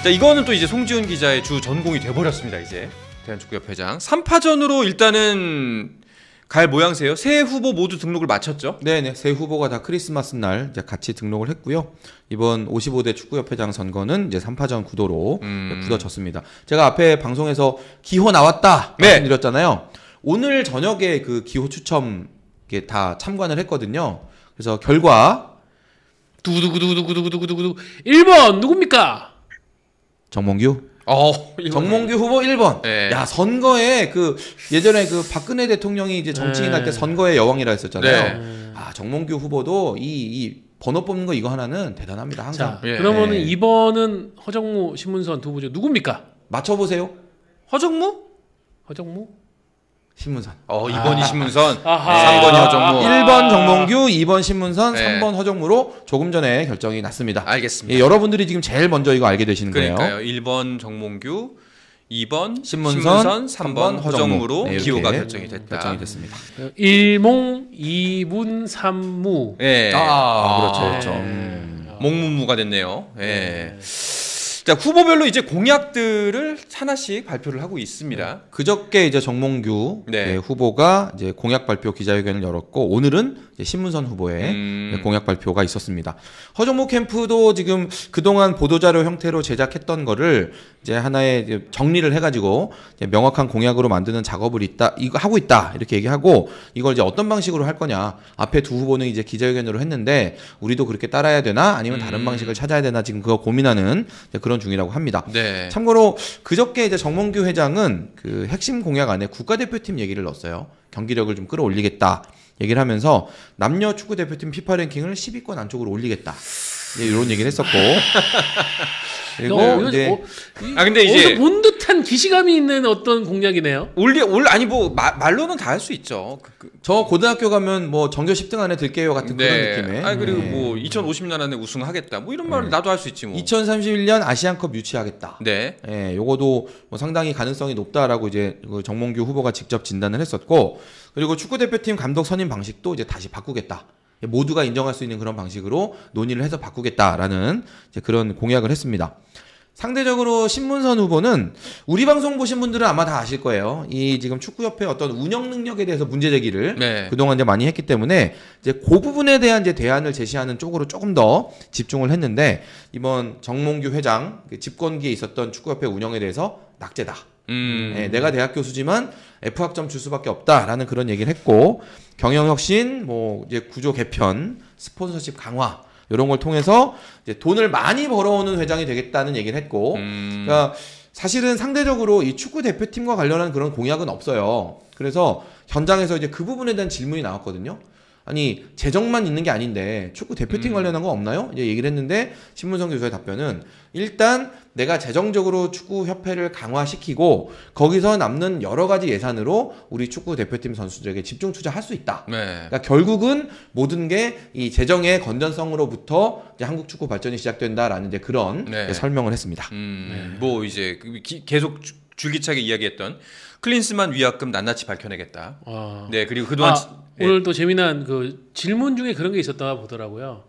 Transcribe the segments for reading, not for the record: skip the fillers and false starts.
자, 이거는 또 이제 송지훈 기자의 주 전공이 돼버렸습니다. 이제 대한축구협회장 3파전으로 일단은 갈 모양새요. 세 후보 모두 등록을 마쳤죠? 네네, 세 후보가 다 크리스마스 날 이제 같이 등록을 했고요. 이번 55대 축구협회장 선거는 이제 3파전 구도로 굳어졌습니다. 제가 앞에 방송에서 기호 나왔다 말씀드렸잖아요. 오늘 저녁에 그 기호 추첨 다 참관을 했거든요. 그래서 결과 두구두구두구두구두구두구 1번 누굽니까? 정몽규. 정몽규 후보 1번. 네. 야, 선거에 그 예전에 그 박근혜 대통령이 이제 정치인 할 때 선거의 여왕이라 했었잖아요. 네. 아, 정몽규 후보도 이 번호 뽑는 거 이거 하나는 대단합니다. 항상. 자, 예. 그러면은 2번은 허정무 신문선 두 후보죠. 누굽니까? 맞춰보세요. 허정무? 허정무? 신문선. 2번이 신문선, 아하. 3번이 허정무. 1번 정몽규, 2번 신문선, 네. 3번 허정무로 조금 전에 결정이 났습니다. 알겠습니다. 예, 여러분들이 지금 제일 먼저 이거 알게 되시는 거예요. 그러니까요. 1번 정몽규, 2번 신문선, 3번 허정무로 네, 이렇게 기호가 결정이 됐다. 결정이 됐습니다. 일몽, 이문, 삼무. 예. 그렇죠, 네. 그렇죠. 몽무무가 됐네요. 예. 자, 후보별로 이제 공약들을 하나씩 발표를 하고 있습니다. 그저께 이제 정몽규 네. 후보가 이제 공약 발표 기자회견을 열었고 오늘은 이제 신문선 후보의 공약 발표가 있었습니다. 허정무 캠프도 지금 그동안 보도자료 형태로 제작했던 거를 이제 하나의 이제 정리를 해가지고 이제 명확한 공약으로 만드는 작업을 이거 하고 있다 이렇게 얘기하고 이걸 이제 어떤 방식으로 할 거냐. 앞에 두 후보는 이제 기자회견으로 했는데 우리도 그렇게 따라야 되나 아니면 다른 방식을 찾아야 되나 지금 그거 고민하는 그런 중이라고 합니다. 네. 참고로 그저께 이제 정몽규 회장은 그 핵심 공약 안에 국가대표팀 얘기를 넣었어요. 경기력을 좀 끌어올리겠다 얘기를 하면서 남녀 축구 대표팀 피파 랭킹을 10위권 안쪽으로 올리겠다. 이런 얘기를 했었고. 그리고 이제 근데 이제 어디서 본 듯한 기시감이 있는 어떤 공약이네요. 아니 뭐 말로는 다 할 수 있죠. 저 고등학교 가면 뭐 전교 10등 안에 들게요 같은 그런 느낌의. 아니 그리고 뭐 2050년 안에 우승하겠다. 뭐 이런 말 나도 할 수 있지 뭐. 2031년 아시안컵 유치하겠다. 네. 예, 요거도 뭐 상당히 가능성이 높다라고 이제 그 정몽규 후보가 직접 진단을 했었고, 그리고 축구 대표팀 감독 선임 방식도 이제 다시 바꾸겠다. 모두가 인정할 수 있는 그런 방식으로 논의를 해서 바꾸겠다라는 이제 그런 공약을 했습니다. 상대적으로 신문선 후보는 우리 방송 보신 분들은 아마 다 아실 거예요. 이 지금 축구협회 어떤 운영 능력에 대해서 문제 제기를 그동안 이제 많이 했기 때문에 이제 그 부분에 대한 이제 대안을 제시하는 쪽으로 조금 더 집중을 했는데 이번 정몽규 회장 집권기에 있었던 축구협회 운영에 대해서 낙제다. 네, 내가 대학 교수지만 F학점 줄 수밖에 없다라는 그런 얘기를 했고 경영혁신, 뭐 이제 구조 개편, 스폰서십 강화 이런 걸 통해서 이제 돈을 많이 벌어오는 회장이 되겠다는 얘기를 했고, 그러니까 사실은 상대적으로 이 축구 대표팀과 관련한 그런 공약은 없어요. 그래서 현장에서 이제 그 부분에 대한 질문이 나왔거든요. 아니 재정만 있는 게 아닌데 축구 대표팀 관련한 거 없나요? 이제 얘기를 했는데 신문선 교수의 답변은 일단 내가 재정적으로 축구협회를 강화시키고 거기서 남는 여러 가지 예산으로 우리 축구 대표팀 선수들에게 집중 투자할 수 있다. 그러니까 결국은 모든 게 이 재정의 건전성으로부터 이제 한국 축구 발전이 시작된다라는 이제 그런 이제 설명을 했습니다. 뭐 이제 계속 줄기차게 이야기했던 클린스만 위약금 낱낱이 밝혀내겠다. 네, 그리고 그동안 오늘 또 재미난 그 질문 중에 그런 게 있었다 보더라고요.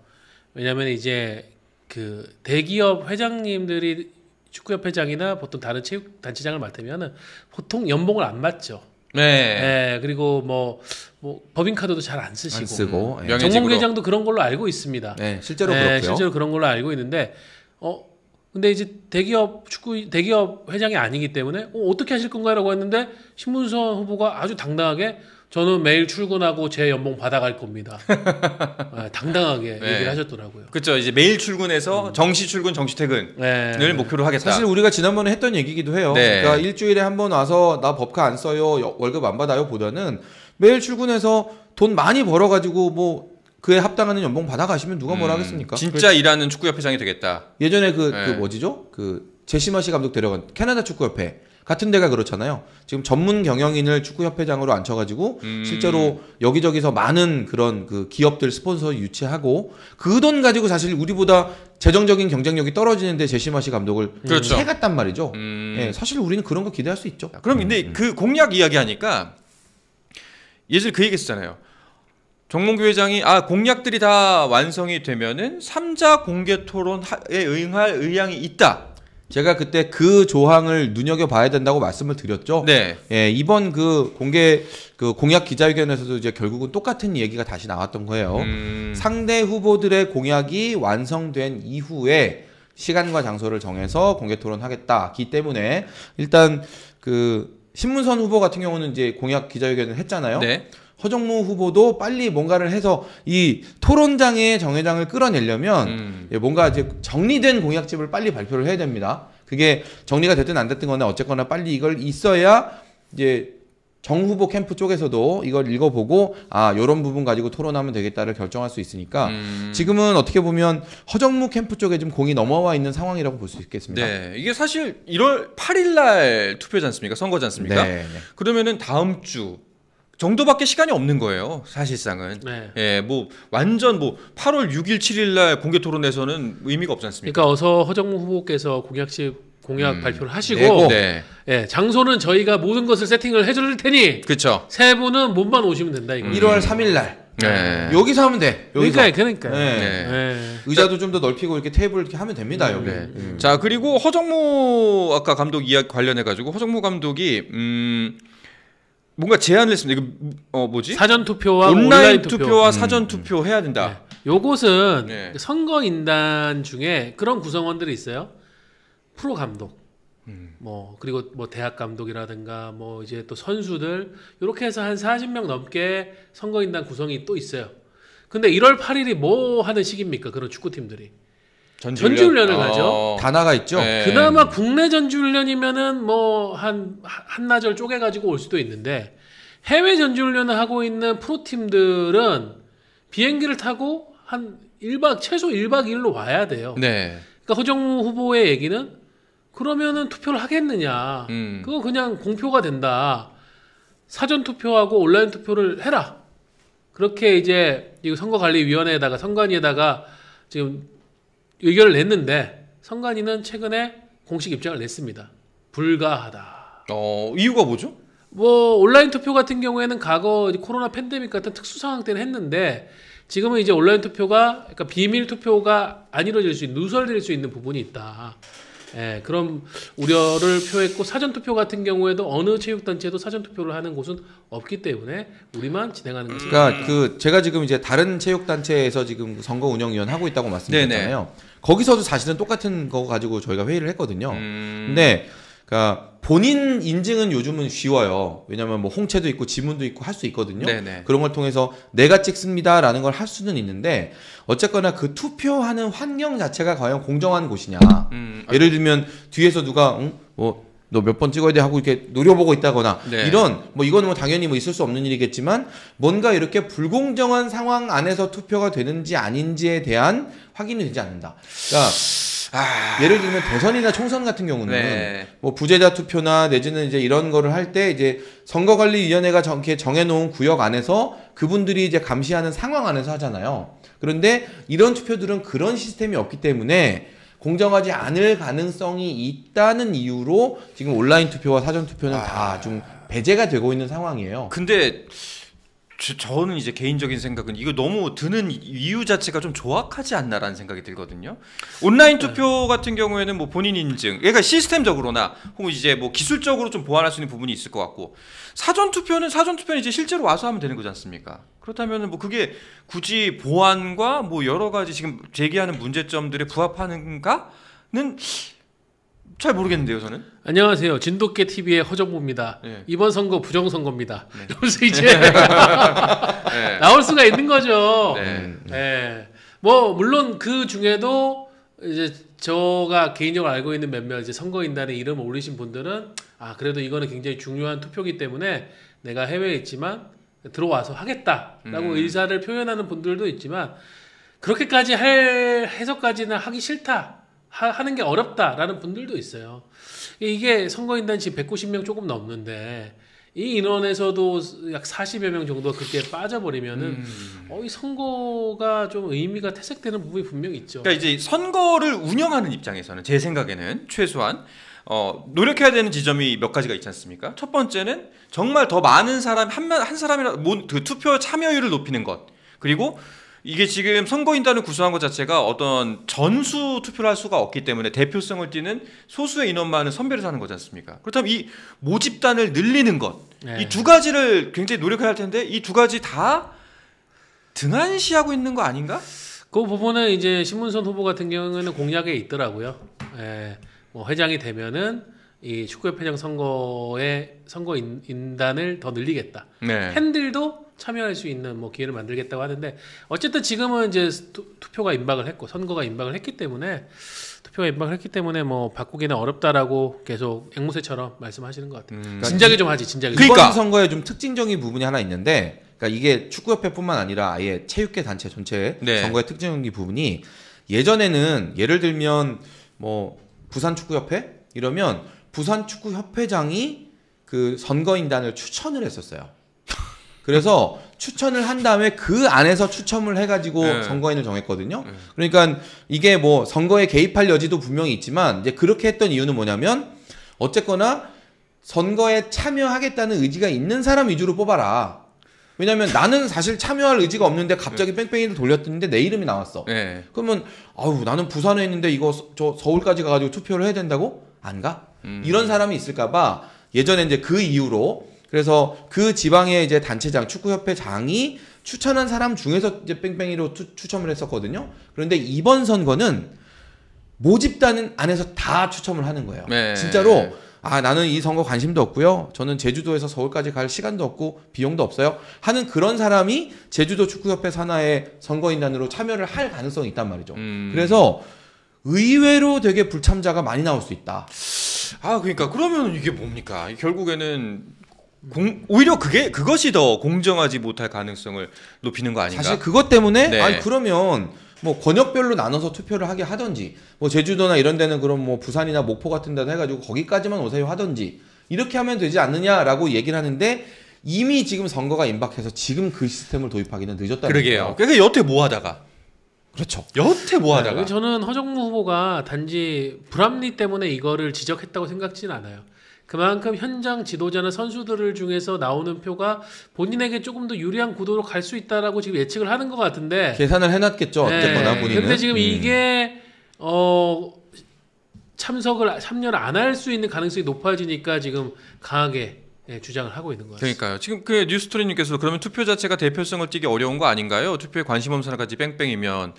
왜냐하면 이제 그 대기업 회장님들이 축구협회장이나 보통 다른 체육 단체장을 맡으면은 보통 연봉을 안 받죠. 네. 그리고 뭐 법인카드도 잘 안 쓰시고. 안 쓰고. 정몽규 회장도 그런 걸로 알고 있습니다. 네, 실제로 그렇고요. 실제로 그런 걸로 알고 있는데 근데 이제 대기업 회장이 아니기 때문에 어떻게 하실 건가요라고 했는데 신문선 후보가 아주 당당하게 저는 매일 출근하고 제 연봉 받아갈 겁니다. 당당하게 얘기를 하셨더라고요. 그렇죠. 이제 매일 출근해서 정시 출근, 정시 퇴근을 목표로 하겠다. 사실 우리가 지난번에 했던 얘기기도 해요. 그러니까 일주일에 한 번 와서 나 법카 안 써요, 월급 안 받아요 보다는 매일 출근해서 돈 많이 벌어가지고 뭐 그에 합당하는 연봉 받아가시면 누가 뭐라 하겠습니까? 진짜 일하는 축구협회장이 되겠다. 예전에 그 뭐지죠? 그 제시마시 감독 데려간 캐나다 축구협회 같은 데가 그렇잖아요. 지금 전문 경영인을 축구협회장으로 앉혀가지고 실제로 여기저기서 많은 그런 그 기업들 스폰서 유치하고 그 돈 가지고 사실 우리보다 재정적인 경쟁력이 떨어지는데 제시마시 감독을 채갔단 말이죠. 네, 사실 우리는 그런 거 기대할 수 있죠. 그럼 근데 그 공약 이야기하니까 예전에 그 얘기했잖아요. 정몽규 회장이 공약들이 다 완성이 되면은 3자 공개 토론에 응할 의향이 있다. 제가 그때 그 조항을 눈여겨봐야 된다고 말씀을 드렸죠. 네. 예, 이번 그 공약 기자회견에서도 이제 결국은 똑같은 얘기가 다시 나왔던 거예요. 상대 후보들의 공약이 완성된 이후에 시간과 장소를 정해서 공개 토론하겠다기 때문에 일단 그 신문선 후보 같은 경우는 이제 공약 기자회견을 했잖아요. 네. 허정무 후보도 빨리 뭔가를 해서 이 토론장의 정회장을 끌어내려면 뭔가 이제 정리된 공약집을 빨리 발표를 해야 됩니다. 그게 정리가 됐든 안 됐든 거나 어쨌거나 빨리 이걸 있어야 이제 정 후보 캠프 쪽에서도 이걸 읽어보고 요런 부분 가지고 토론하면 되겠다를 결정할 수 있으니까 지금은 어떻게 보면 허정무 캠프 쪽에 좀 공이 넘어와 있는 상황이라고 볼 수 있겠습니다. 네. 이게 사실 1월 8일 날 투표지 않습니까? 선거지 않습니까? 네. 그러면은 다음 주 정도밖에 시간이 없는 거예요. 사실상은. 네. 예, 뭐 완전 뭐 8월 6일 7일 날 공개 토론에서는 의미가 없지 않습니까? 그러니까 어서 허정무 후보께서 공약 발표를 하시고 내고. 네. 예, 장소는 저희가 모든 것을 세팅을 해줄 테니 그렇죠. 세 분은 몸만 오시면 된다 이거. 1월 3일 날 네. 여기서 하면 돼. 여기서. 그러니까. 네. 예. 의자도 좀 더 넓히고 이렇게 테이블 이렇게 하면 됩니다. 여기. 네. 자, 그리고 허정무 아까 감독 이야기 관련해 가지고 허정무 감독이 뭔가 제안을 했습니다. 이거 뭐지? 사전 투표와 온라인 투표. 투표와 사전 투표 해야 된다. 요것은 네. 선거인단 중에 그런 구성원들이 있어요. 프로 감독, 뭐 그리고 뭐 대학 감독이라든가 뭐 이제 또 선수들 이렇게 해서 한 40명 넘게 선거인단 구성이 또 있어요. 근데 1월 8일이 뭐 하는 시기입니까? 그런 축구팀들이 전지훈련을 가죠. 다 나가 있죠. 네. 그나마 국내 전지훈련이면은 뭐 한나절 쪼개가지고 올 수도 있는데 해외 전지훈련을 하고 있는 프로팀들은 비행기를 타고 최소 1박 2일로 와야 돼요. 네. 그러니까 허정무 후보의 얘기는 그러면은 투표를 하겠느냐. 그거 그냥 공표가 된다. 사전 투표하고 온라인 투표를 해라. 그렇게 이제 이 선거관리위원회에다가 선관위에다가 지금 의견을 냈는데 선관위는 최근에 공식 입장을 냈습니다. 불가하다. 이유가 뭐죠? 뭐 온라인 투표 같은 경우에는 과거 코로나 팬데믹 같은 특수 상황 때는 했는데 지금은 이제 온라인 투표가 그러니까 비밀 투표가 안 이루어질 수 있는 누설될 수 있는 부분이 있다. 예, 그런 우려를 표했고 사전 투표 같은 경우에도 어느 체육단체도 사전 투표를 하는 곳은 없기 때문에 우리만 진행하는 것이 그러니까 제가 지금 이제 다른 체육단체에서 지금 선거 운영위원 하고 있다고 말씀드렸잖아요. 거기서도 사실은 똑같은 거 가지고 저희가 회의를 했거든요. 근데 그러니까 본인 인증은 요즘은 쉬워요. 왜냐하면 뭐 홍채도 있고 지문도 있고 할 수 있거든요. 네네. 그런 걸 통해서 내가 찍습니다라는 걸 할 수는 있는데 어쨌거나 그 투표하는 환경 자체가 과연 공정한 곳이냐. 예를 들면 뒤에서 누가 너 몇 번 찍어야 돼 하고 이렇게 노려보고 있다거나 네. 이런 뭐 이거는 뭐 당연히 뭐 있을 수 없는 일이겠지만 뭔가 이렇게 불공정한 상황 안에서 투표가 되는지 아닌지에 대한 확인이 되지 않는다. 그러니까 예를 들면 대선이나 총선 같은 경우는 네. 뭐 부재자 투표나 내지는 이제 이런 거를 할 때 이제 선거관리위원회가 이렇게 정해놓은 구역 안에서 그분들이 이제 감시하는 상황 안에서 하잖아요. 그런데 이런 투표들은 그런 시스템이 없기 때문에 공정하지 않을 가능성이 있다는 이유로 지금 온라인 투표와 사전 투표는 다 좀 배제가 되고 있는 상황이에요. 근데 저는 이제 개인적인 생각은 이거 너무 드는 이유 자체가 좀 조악하지 않나라는 생각이 들거든요. 온라인 투표 같은 경우에는 뭐 본인 인증, 그러니까 시스템적으로나 혹은 이제 뭐 기술적으로 좀 보완할 수 있는 부분이 있을 것 같고 사전 투표는 이제 실제로 와서 하면 되는 거지 않습니까? 그렇다면은 뭐 그게 굳이 보완과 뭐 여러 가지 지금 제기하는 문제점들에 부합하는가는 잘 모르겠는데요, 저는. 안녕하세요. 진돗개 TV의 허정무입니다. 네. 이번 선거 부정선거입니다. 네. 이러면서 이제 네. 나올 수가 있는 거죠. 네. 네. 뭐 물론 그 중에도 이제 제가 개인적으로 알고 있는 몇몇 이제 선거인단에 이름 올리신 분들은 그래도 이거는 굉장히 중요한 투표기 때문에 내가 해외에 있지만 들어와서 하겠다라고 의사를 표현하는 분들도 있지만 그렇게까지 할 해석까지는 하기 싫다. 하는 게 어렵다라는 분들도 있어요. 이게 선거인단 지금 190명 조금 넘는데 이 인원에서도 약 40여 명 정도 그렇게 빠져버리면은 이 선거가 좀 의미가 퇴색되는 부분이 분명히 있죠. 그러니까 이제 선거를 운영하는 입장에서는 제 생각에는 최소한 노력해야 되는 지점이 몇 가지가 있지 않습니까? 첫 번째는 정말 더 많은 사람 한 사람이라 그 투표 참여율을 높이는 것. 그리고 이게 지금 선거인단을 구성한 것 자체가 어떤 전수 투표를 할 수가 없기 때문에 대표성을 띠는 소수의 인원만을 선별해서 하는 거지 않습니까? 그렇다면 이 모집단을 늘리는 것, 네. 이 두 가지를 굉장히 노력해야 할 텐데 이 두 가지 다 등한시하고 있는 거 아닌가? 그 부분은 이제 신문선 후보 같은 경우는 공약에 있더라고요. 예, 뭐 회장이 되면은 이 축구협회장 선거 인단을 더 늘리겠다. 네. 팬들도 참여할 수 있는 뭐 기회를 만들겠다고 하는데 어쨌든 지금은 이제 투표가 임박을 했고 선거가 임박을 했기 때문에 뭐 바꾸기는 어렵다라고 계속 앵무새처럼 말씀하시는 것 같아요. 진작에 좀 하지, 진작에. 그러니까. 이번 선거에 좀 특징적인 부분이 하나 있는데, 그러니까 이게 축구협회뿐만 아니라 아예 체육계 단체 전체 네. 선거의 특징적인 부분이 예전에는 예를 들면 뭐 부산 축구협회 이러면 부산 축구협회장이 그 선거인단을 추천을 했었어요. 그래서 추천을 한 다음에 그 안에서 추첨을 해가지고 네. 선거인을 정했거든요. 그러니까 이게 뭐 선거에 개입할 여지도 분명히 있지만 이제 그렇게 했던 이유는 뭐냐면 어쨌거나 선거에 참여하겠다는 의지가 있는 사람 위주로 뽑아라. 왜냐면 나는 사실 참여할 의지가 없는데 갑자기 뺑뺑이를 돌렸는데 내 이름이 나왔어. 네. 그러면 아우 나는 부산에 있는데 이거 저 서울까지 가가지고 투표를 해야 된다고? 안 가? 이런 사람이 있을까봐 예전에 이제 그 이후로 그래서 그 지방의 이제 단체장, 축구협회장이 추천한 사람 중에서 이제 뺑뺑이로 추첨을 했었거든요. 그런데 이번 선거는 모집단 안에서 다 추첨을 하는 거예요. 네. 진짜로 아 나는 이 선거 관심도 없고요. 저는 제주도에서 서울까지 갈 시간도 없고 비용도 없어요. 하는 그런 사람이 제주도 축구협회 산하의 선거인단으로 참여를 할 가능성이 있단 말이죠. 그래서 의외로 되게 불참자가 많이 나올 수 있다. 아 그러니까 그러면 이게 뭡니까? 결국에는 오히려 그것이 더 공정하지 못할 가능성을 높이는 거 아닌가? 사실 그것 때문에 네. 아니 그러면 뭐 권역별로 나눠서 투표를 하게 하던지 뭐 제주도나 이런 데는 그럼 뭐 부산이나 목포 같은 데도 해가지고 거기까지만 오세요 하던지 이렇게 하면 되지 않느냐라고 얘기를 하는데 이미 지금 선거가 임박해서 지금 그 시스템을 도입하기는 늦었다는 그러게요. 거예요. 그러니까 여태 뭐 하다가 그렇죠. 여태 뭐 하다가 저는 허정무 후보가 단지 불합리 때문에 이거를 지적했다고 생각지는 않아요. 그만큼 현장 지도자나 선수들을 중에서 나오는 표가 본인에게 조금 더 유리한 구도로 갈 수 있다라고 지금 예측을 하는 것 같은데 계산을 해놨겠죠. 어쨌거나 네. 본인은. 근데 지금 이게 참여를 안 할 수 있는 가능성이 높아지니까 지금 강하게 주장을 하고 있는 것 같습니다. 그러니까요. 지금 그 뉴스토리님께서도 그러면 투표 자체가 대표성을 띠기 어려운 거 아닌가요? 투표에 관심 없는 사람까지 뺑뺑이면.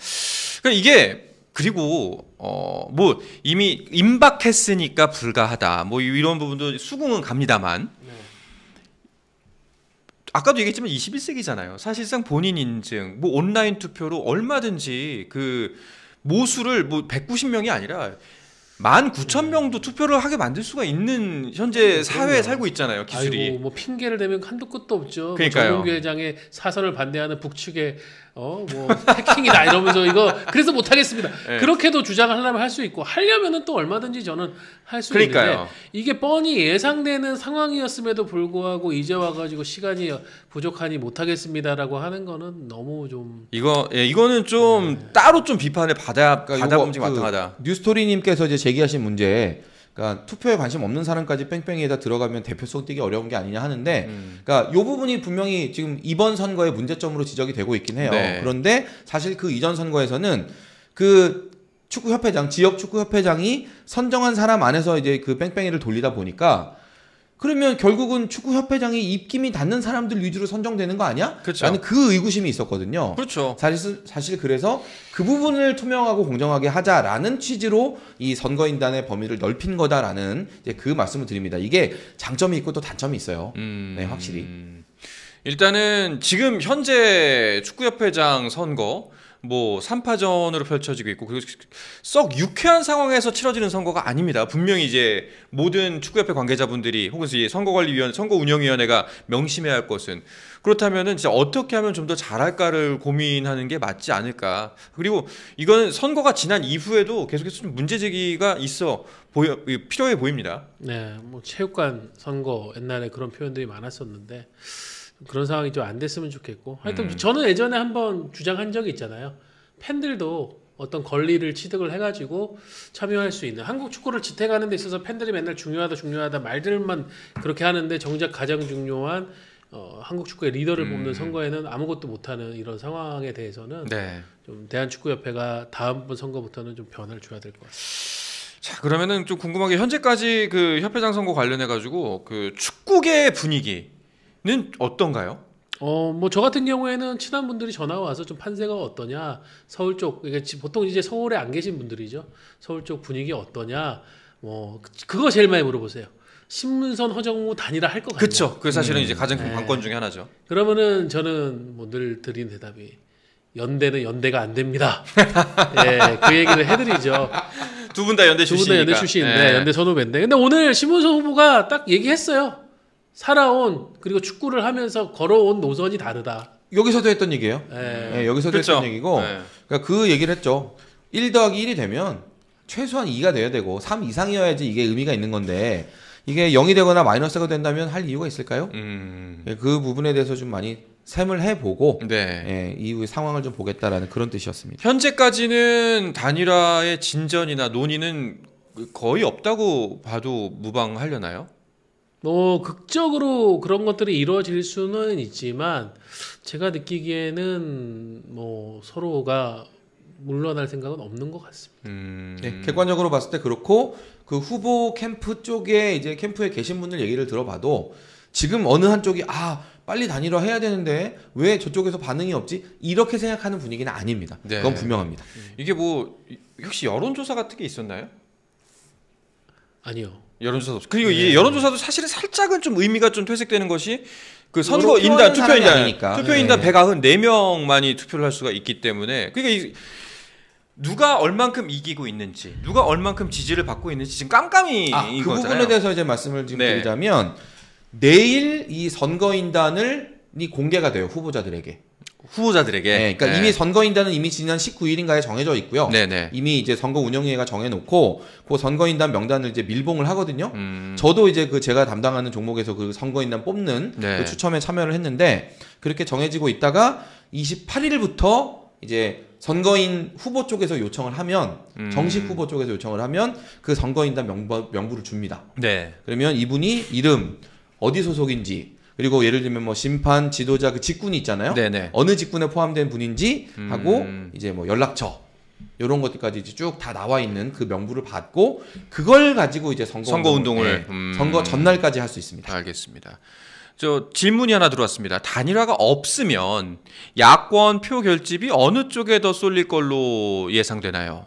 그러니까 이게 그리고 뭐 이미 임박했으니까 불가하다. 뭐 이런 부분도 수긍은 갑니다만. 네. 아까도 얘기했지만 21세기잖아요. 사실상 본인 인증, 뭐 온라인 투표로 얼마든지 그 모수를 뭐 190명이 아니라 19,000명도 투표를 하게 만들 수가 있는 현재 사회에 살고 있잖아요. 기술이. 아이고, 뭐 핑계를 대면 한도 끝도 없죠. 그러니까요. 뭐 정몽규 회장의 사선을 반대하는 북측의 뭐 해킹이다 이러면서 이거 그래서 못 하겠습니다. 네. 그렇게도 주장을 하려면 할 수 있고 하려면은 또 얼마든지 저는 할 수 그러니까요. 있는데 이게 뻔히 예상되는 상황이었음에도 불구하고 이제 와가지고 시간이 부족하니 못 하겠습니다라고 하는 거는 너무 좀 이거는 좀 따로 좀 비판을 받아보면 좀 마땅하다. 뉴스토리님께서 이제 제기하신 문제, 그러니까 투표에 관심 없는 사람까지 뺑뺑이에다 들어가면 대표성 띄기 어려운 게 아니냐 하는데, 그러니까 이 부분이 분명히 지금 이번 선거의 문제점으로 지적이 되고 있긴 해요. 네. 그런데 사실 그 이전 선거에서는 그 축구협회장, 지역 축구협회장이 선정한 사람 안에서 이제 그 뺑뺑이를 돌리다 보니까 그러면 결국은 축구협회장이 입김이 닿는 사람들 위주로 선정되는 거 아니야? 그렇죠. 라는 그 의구심이 있었거든요. 그렇죠. 사실 그래서 그 부분을 투명하고 공정하게 하자라는 취지로 이 선거인단의 범위를 넓힌 거다라는 이제 그 말씀을 드립니다. 이게 장점이 있고 또 단점이 있어요. 네, 확실히. 일단은 지금 현재 축구협회장 선거 뭐 3파전으로 펼쳐지고 있고 그리고 썩 유쾌한 상황에서 치러지는 선거가 아닙니다. 분명히 이제 모든 축구협회 관계자분들이 혹은 이제 선거관리위원, 선거운영위원회가 명심해야 할 것은 그렇다면은 진짜 어떻게 하면 좀 더 잘할까를 고민하는 게 맞지 않을까. 그리고 이거는 선거가 지난 이후에도 계속해서 좀 문제 제기가 필요해 보입니다. 네, 뭐 체육관 선거 옛날에 그런 표현들이 많았었는데. 그런 상황이 좀 안 됐으면 좋겠고 하여튼 저는 예전에 한번 주장한 적이 있잖아요. 팬들도 어떤 권리를 취득을 해가지고 참여할 수 있는 한국 축구를 지탱하는 데 있어서 팬들이 맨날 중요하다 말들만 그렇게 하는데 정작 가장 중요한 한국 축구의 리더를 뽑는 음. 선거에는 아무것도 못하는 이런 상황에 대해서는 네. 좀 대한축구협회가 다음번 선거부터는 좀 변화를 줘야 될 것 같습니다. 자, 그러면은 좀 궁금한 게 현재까지 그 협회장 선거 관련해 가지고 그 축구계 분위기는 어떤가요? 뭐 저 같은 경우에는 친한 분들이 전화 와서 좀 판세가 어떠냐, 서울 쪽, 그러니까 보통 이제 서울에 안 계신 분들이죠. 서울 쪽 분위기 어떠냐, 뭐 그거 제일 많이 물어보세요. 신문선 허정무 단일화 할 것 같냐? 그렇죠. 그 사실은 이제 가장 큰 네. 관건 중에 하나죠. 그러면은 저는 뭐 늘 드린 대답이 연대는 연대가 안 됩니다. 예, 그 얘기를 해드리죠. 두 분 다 연대 두 분 다 출신이니까. 연대 출신인데 예. 연대 선후배인데 근데 오늘 신문선 후보가 딱 얘기했어요. 살아온 그리고 축구를 하면서 걸어온 노선이 다르다. 여기서도 했던 얘기예요. 예. 예, 여기서도 그렇죠. 했던 얘기고 네. 그러니까 그 얘기를 했죠. 1 더하기 1이 되면 최소한 2가 돼야 되고 3 이상이어야지 이게 의미가 있는 건데 이게 0이 되거나 마이너스가 된다면 할 이유가 있을까요? 예, 그 부분에 대해서 좀 많이 셈을 해보고 네. 예, 이후의 상황을 좀 보겠다라는 그런 뜻이었습니다. 현재까지는 단일화의 진전이나 논의는 거의 없다고 봐도 무방하려나요? 뭐 극적으로 그런 것들이 이루어질 수는 있지만 제가 느끼기에는 뭐 서로가 물러날 생각은 없는 것 같습니다. 네, 객관적으로 봤을 때 그렇고 그 후보 캠프 쪽에 이제 캠프에 계신 분들 얘기를 들어봐도 지금 어느 한쪽이 빨리 단일화 해야 되는데 왜 저쪽에서 반응이 없지? 이렇게 생각하는 분위기는 아닙니다. 네. 그건 분명합니다. 이게 뭐 혹시 여론조사 같은 게 있었나요? 아니요. 여론조사도 없- 그리고 네. 이 여론조사도 사실은 살짝은 좀 의미가 좀 퇴색되는 것이 그 선거 여러 인단 표하는 사람이 투표인단 아니니까. 투표인단 네. 194명만이 투표를 할 수가 있기 때문에 그러니까 누가 얼만큼 이기고 있는지 누가 얼만큼 지지를 받고 있는지 지금 깜깜이 그 이거잖아요. 부분에 대해서 이제 말씀을 지금 네. 드리자면 내일 이 선거인단이 공개가 돼요 후보자들에게. 후보자들에게. 네, 그러니까 이미 선거인단은 이미 지난 19일인가에 정해져 있고요. 네네. 이미 이제 선거운영위가 정해놓고 그 선거인단 명단을 이제 밀봉을 하거든요. 음. 저도 이제 그 제가 담당하는 종목에서 그 선거인단 뽑는 네. 그 추첨에 참여를 했는데 그렇게 정해지고 있다가 28일부터 이제 선거인 후보 쪽에서 요청을 하면 정식 후보 쪽에서 요청을 하면 그 선거인단 명부를 줍니다. 네. 그러면 이분이 이름 어디 소속인지 그리고 예를 들면 뭐 심판 지도자 그 직군이 있잖아요. 네네. 어느 직군에 포함된 분인지 하고 이제 뭐 연락처 이런 것들까지 이제 쭉 다 나와 있는 그 명부를 받고 그걸 가지고 이제 선거 운동을 선거 전날까지 할 수 있습니다. 알겠습니다. 저 질문이 하나 들어왔습니다. 단일화가 없으면 야권 표 결집이 어느 쪽에 더 쏠릴 걸로 예상되나요?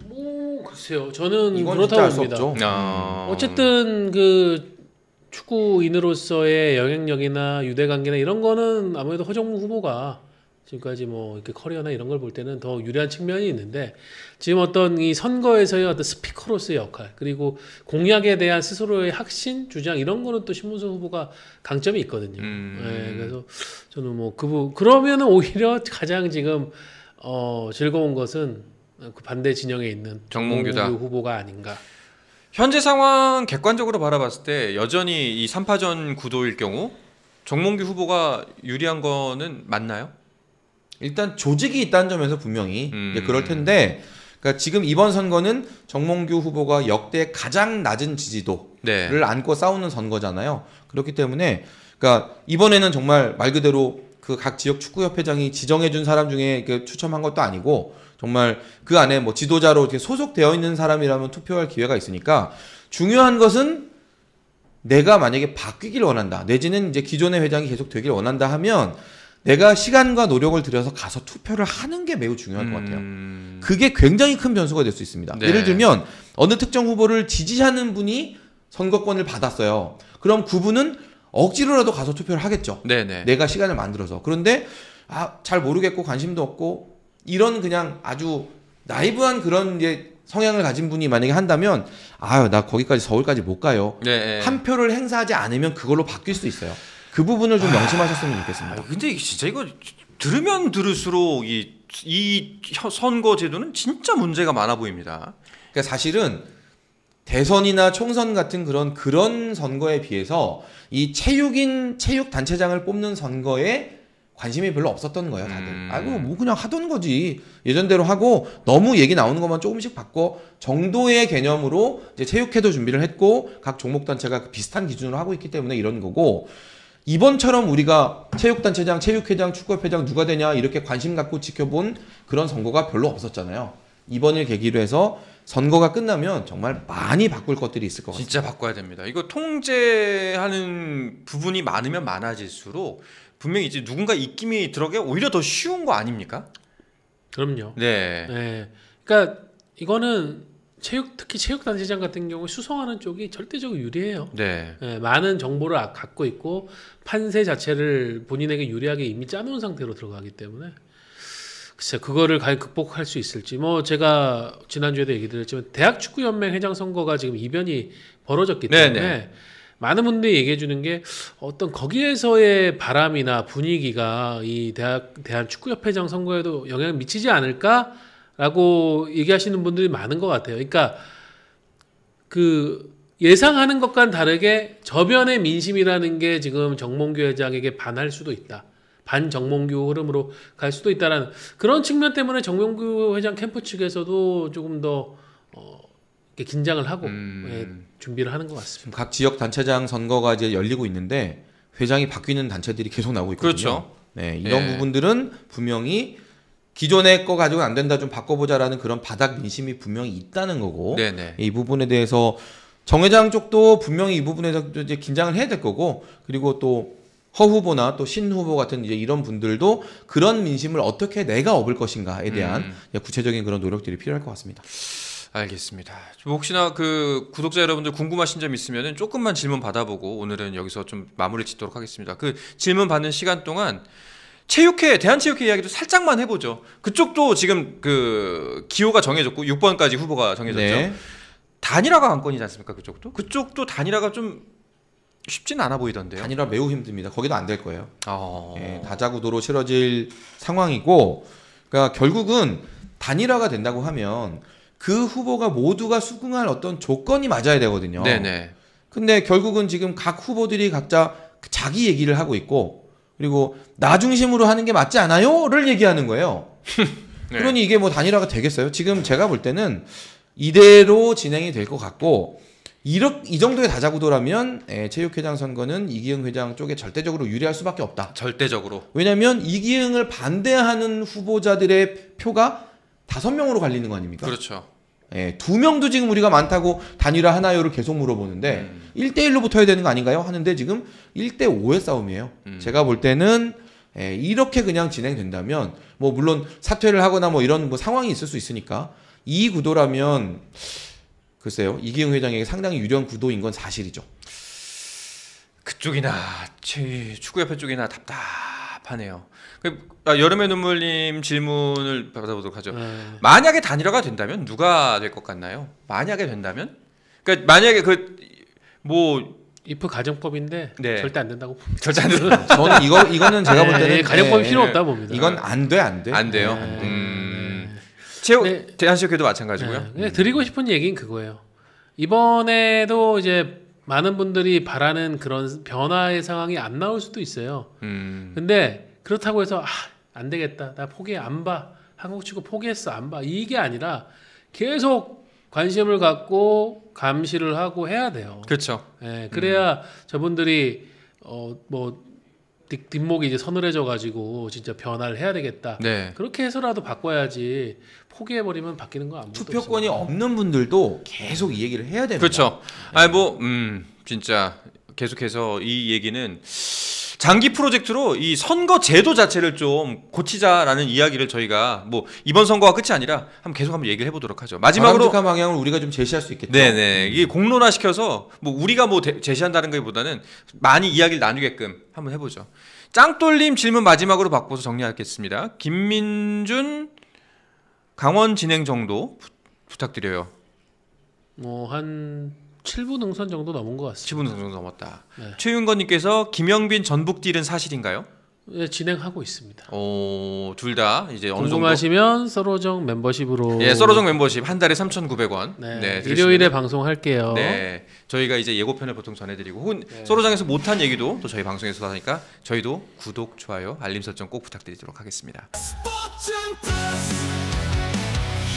뭐 글쎄요. 저는 이건 그렇다고 진짜 알 수 봅니다. 없죠. 어쨌든 그 축구인으로서의 영향력이나 유대관계나 이런 거는 아무래도 허정무 후보가 지금까지 뭐 이렇게 커리어나 이런 걸 볼 때는 더 유리한 측면이 있는데 지금 어떤 이 선거에서의 어떤 스피커로서의 역할 그리고 공약에 대한 스스로의 확신 주장 이런 거는 또 신문선 후보가 강점이 있거든요. 네, 그래서 저는 뭐 그러면은 오히려 가장 지금 즐거운 것은 그 반대 진영에 있는 정몽규다. 정몽규 후보가 아닌가. 현재 상황 객관적으로 바라봤을 때 여전히 이 3파전 구도일 경우 정몽규 후보가 유리한 거는 맞나요? 일단 조직이 있다는 점에서 분명히 이제 그럴 텐데 그러니까 지금 이번 선거는 정몽규 후보가 역대 가장 낮은 지지도를 네. 안고 싸우는 선거잖아요. 그렇기 때문에 그러니까 이번에는 정말 말 그대로 그 각 지역 축구협회장이 지정해준 사람 중에 그 추첨한 것도 아니고 정말 그 안에 뭐 지도자로 이렇게 소속되어 있는 사람이라면 투표할 기회가 있으니까 중요한 것은 내가 만약에 바뀌길 원한다. 내지는 이제 기존의 회장이 계속 되길 원한다 하면 내가 시간과 노력을 들여서 가서 투표를 하는 게 매우 중요할 것 같아요. 그게 굉장히 큰 변수가 될 수 있습니다. 네. 예를 들면 어느 특정 후보를 지지하는 분이 선거권을 받았어요. 그럼 그분은 억지로라도 가서 투표를 하겠죠. 네네. 내가 시간을 만들어서. 그런데 잘 모르겠고 관심도 없고 이런 그냥 아주 나이브한 그런 이제 성향을 가진 분이 만약에 한다면 나 거기까지 서울까지 못 가요. 네. 한 표를 행사하지 않으면 그걸로 바뀔 수도 있어요. 그 부분을 좀 명심하셨으면 좋겠습니다. 근데 진짜 이거 들으면 들을수록 이 선거 제도는 진짜 문제가 많아 보입니다. 그러니까 사실은 대선이나 총선 같은 그런 선거에 비해서 이 체육 단체장을 뽑는 선거의 관심이 별로 없었던 거예요, 다들. 아이고, 뭐 그냥 하던 거지. 예전대로 하고 너무 얘기 나오는 것만 조금씩 바꿔 정도의 개념으로 이제 체육회도 준비를 했고 각 종목 단체가 비슷한 기준으로 하고 있기 때문에 이런 거고 이번처럼 우리가 체육단체장, 체육회장, 축구협회장 누가 되냐 이렇게 관심 갖고 지켜본 그런 선거가 별로 없었잖아요. 이번을 계기로 해서 선거가 끝나면 정말 많이 바꿀 것들이 있을 것 같습니다. 진짜 바꿔야 됩니다. 이거 통제하는 부분이 많으면 많아질수록 분명히 이제 누군가 입김이 들어가기 오히려 더 쉬운 거 아닙니까? 그럼요. 네. 네. 그러니까 이거는 특히 체육단체장 같은 경우 수성하는 쪽이 절대적으로 유리해요. 네. 네, 많은 정보를 갖고 있고 판세 자체를 본인에게 유리하게 이미 짜놓은 상태로 들어가기 때문에 글쎄 그거를 과연 극복할 수 있을지 뭐 제가 지난주에도 얘기 드렸지만 대학축구연맹 회장 선거가 지금 이변이 벌어졌기 때문에 네네. 많은 분들이 얘기해 주는 게 어떤 거기에서의 바람이나 분위기가 이 대한축구협회장 선거에도 영향을 미치지 않을까라고 얘기하시는 분들이 많은 것 같아요. 그러니까 그 예상하는 것과는 다르게 저변의 민심이라는 게 지금 정몽규 회장에게 반할 수도 있다. 반정몽규 흐름으로 갈 수도 있다라는 그런 측면 때문에 정몽규 회장 캠프 측에서도 조금 더 이렇게 긴장을 하고 준비를 하는 것 같습니다. 각 지역 단체장 선거가 이제 열리고 있는데 회장이 바뀌는 단체들이 계속 나오고 있거든요. 그렇죠. 네, 이런 네. 부분들은 분명히 기존의 거 가지고는 안 된다, 좀 바꿔보자라는 그런 바닥 민심이 분명히 있다는 거고 네네. 이 부분에 대해서 정 회장 쪽도 분명히 이 부분에서 이제 긴장을 해야 될 거고 그리고 또 허 후보나 또 신 후보 같은 이제 이런 분들도 그런 민심을 어떻게 내가 업을 것인가에 대한 구체적인 그런 노력들이 필요할 것 같습니다. 알겠습니다. 혹시나 그 구독자 여러분들 궁금하신 점 있으면은 조금만 질문 받아보고 오늘은 여기서 좀 마무리 짓도록 하겠습니다. 그 질문 받는 시간 동안 체육회, 대한체육회 이야기도 살짝만 해보죠. 그쪽도 지금 그 기호가 정해졌고 6번까지 후보가 정해졌죠. 네. 단일화가 관건이지 않습니까? 그쪽도 단일화가 좀 쉽진 않아 보이던데요. 단일화 매우 힘듭니다. 거기도 안 될 거예요. 네. 다자구도로 치러질 상황이고, 그러니까 결국은 단일화가 된다고 하면 그 후보가 모두가 수긍할 어떤 조건이 맞아야 되거든요. 네네. 근데 결국은 지금 각 후보들이 각자 자기 얘기를 하고 있고, 그리고 나 중심으로 하는 게 맞지 않아요?를 얘기하는 거예요. 네. 그러니 이게 뭐 단일화가 되겠어요? 지금 제가 볼 때는 이대로 진행이 될 것 같고, 이 정도의 다자구도라면 체육회장 선거는 이기흥 회장 쪽에 절대적으로 유리할 수밖에 없다. 절대적으로. 왜냐하면 이기흥을 반대하는 후보자들의 표가 5명으로 갈리는 거 아닙니까? 그렇죠. 2명도 지금 우리가 많다고 단일화 하나요를 계속 물어보는데 1대1로 붙어야 되는 거 아닌가요? 하는데 지금 1대5의 싸움이에요. 제가 볼 때는 이렇게 그냥 진행된다면 뭐 물론 사퇴를 하거나 뭐 이런 뭐 상황이 있을 수 있으니까 이 구도라면 글쎄요, 이기흥 회장에게 상당히 유리한 구도인 건 사실이죠. 그쪽이나 축구협회 쪽이나 답답하네요. 여름의 눈물님 질문을 받아보도록 하죠. 만약에 단일화가 된다면 누가 될 것 같나요? 만약에 된다면? 그러니까 만약에 이프 가정법인데 네. 절대 안 된다고 봅니다. 절대 안 된다. 저는 이거는 제가 볼 때는 가정법이 필요 없다 봅니다. 이건 안 돼. 안 돼요. 네. 대한체육회도 마찬가지고요. 네. 드리고 싶은 얘기는 그거예요. 이번에도 이제 많은 분들이 바라는 그런 변화의 상황이 안 나올 수도 있어요. 근데 그렇다고 해서 안 되겠다. 나 포기 안 봐. 한국 축구 포기했어. 안 봐. 이게 아니라 계속 관심을 갖고 감시를 하고 해야 돼요. 그렇죠. 네, 그래야 저분들이 뒷목이 이제 서늘해져 가지고 진짜 변화를 해야 되겠다. 네. 그렇게 해서라도 바꿔야지 포기해버리면 바뀌는 거 아무것도 투표권이 없어요. 없는 분들도 계속 이 얘기를 해야 됩니다. 그렇죠. 진짜 계속해서 이 얘기는 장기 프로젝트로 이 선거 제도 자체를 좀 고치자라는 이야기를 저희가 뭐 이번 선거가 끝이 아니라 한번 얘기를 해보도록 하죠. 마지막으로 바람직한 방향을 우리가 좀 제시할 수 있겠죠. 네네 이게 공론화 시켜서 뭐 우리가 제시한다는 것보다는 많이 이야기를 나누게끔 한번 해보죠. 짱돌님 질문 마지막으로 바꿔서 정리하겠습니다. 김민준 강원 진행 정도 부탁드려요. 한 7부 능선 정도 넘은 것 같습니다. 10분 정도 넘었다. 네. 최윤건님께서 김영빈 전북 딜은 사실인가요? 예, 진행하고 있습니다. 둘 다 이제 어느 정도 궁금하시면 서로정 멤버십으로 예, 서로정 멤버십 한 달에 3,900원. 네, 들으시면은- 일요일에 방송할게요. 네, 저희가 이제 예고편을 보통 전해드리고 혹은 네. 서로장에서 못한 얘기도 또 저희 방송에서 하니까 저희도 구독, 좋아요, 알림 설정 꼭 부탁드리도록 하겠습니다. 스포츠 플러스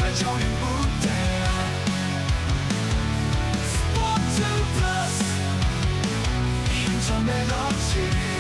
한정의 무대 스포츠 플러스 인터넷 없이